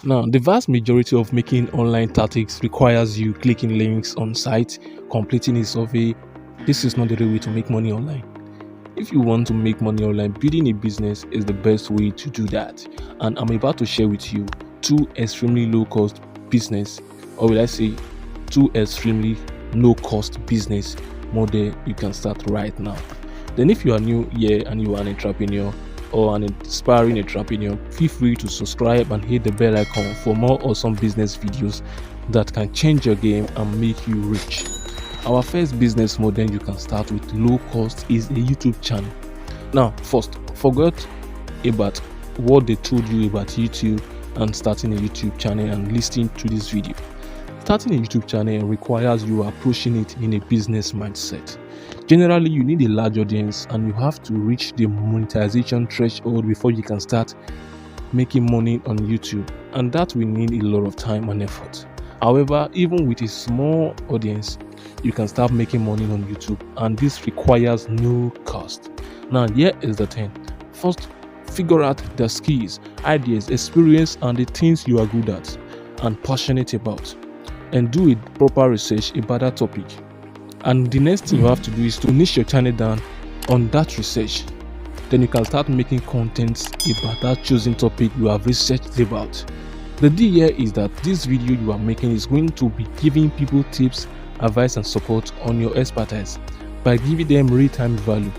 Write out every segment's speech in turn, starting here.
Now, the vast majority of making online tactics requires you clicking links on sites, completing a survey. This is not the real way to make money online. If you want to make money online, building a business is the best way to do that. And I'm about to share with you two extremely low cost business, or will I say two extremely low cost business model you can start right now. Then if you are new here and you are an entrepreneur or an inspiring entrepreneur, feel free to subscribe and hit the bell icon for more awesome business videos that can change your game and make you rich. Our first business model you can start with low cost is a YouTube channel. Now, first, forget about what they told you about YouTube and starting a YouTube channel and listening to this video. Starting a YouTube channel requires you approaching it in a business mindset. Generally, you need a large audience and you have to reach the monetization threshold before you can start making money on YouTube, and that will need a lot of time and effort. However, even with a small audience, you can start making money on YouTube, and this requires no cost. Now, here is the thing. First, figure out the skills, ideas, experience, and the things you are good at and passionate about, and do a proper research about that topic. And the next thing you have to do is to niche your channel down on that research. Then you can start making content about that chosen topic you have researched about. The deal here is that this video you are making is going to be giving people tips, advice, and support on your expertise by giving them real-time value,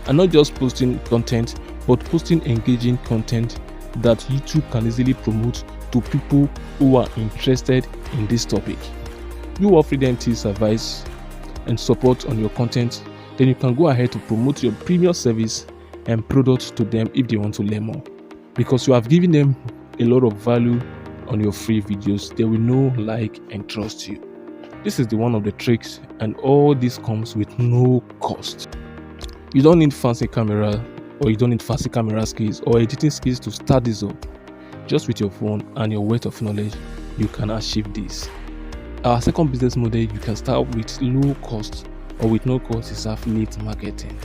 and not just posting content, but posting engaging content that YouTube can easily promote to people who are interested in this topic. You offer them tips, advice, and support on your content. Then you can go ahead to promote your premium service and product to them if they want to learn more, because you have given them a lot of value on your free videos. They will know, like, and trust you. This is the one of the tricks, and all this comes with no cost. You don't need fancy camera, or you don't need fancy camera skills or editing skills to start this up. Just with your phone and your weight of knowledge, you can achieve this. Our second business model you can start with low cost or with no cost is affiliate marketing.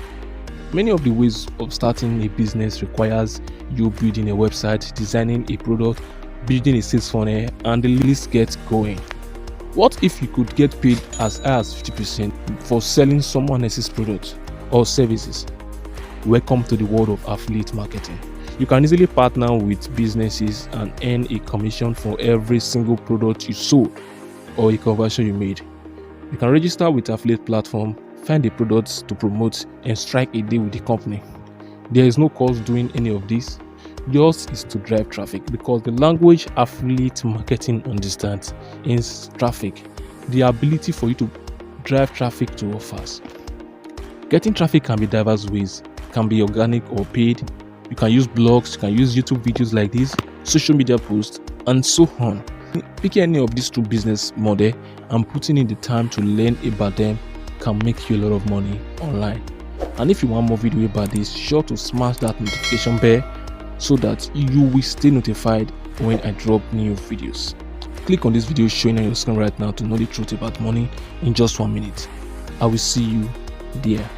Many of the ways of starting a business requires you building a website, designing a product, building a sales funnel, and the list gets going. What if you could get paid as high as 50% for selling someone else's product or services? Welcome to the world of affiliate marketing. You can easily partner with businesses and earn a commission for every single product you sold or a conversion you made. You can register with affiliate platform, find the products to promote, and strike a deal with the company. There is no cost doing any of this. Yours is to drive traffic, because the language affiliate marketing understands is traffic, the ability for you to drive traffic to offers. Getting traffic can be diverse ways. It can be organic or paid. You can use blogs, you can use YouTube videos like this, social media posts, and so on. Picking any of these two business models and putting in the time to learn about them can make you a lot of money online. And if you want more video about this, sure to smash that notification bell so that you will stay notified when I drop new videos. Click on this video showing on your screen right now to know the truth about money in just 1 minute. I will see you there.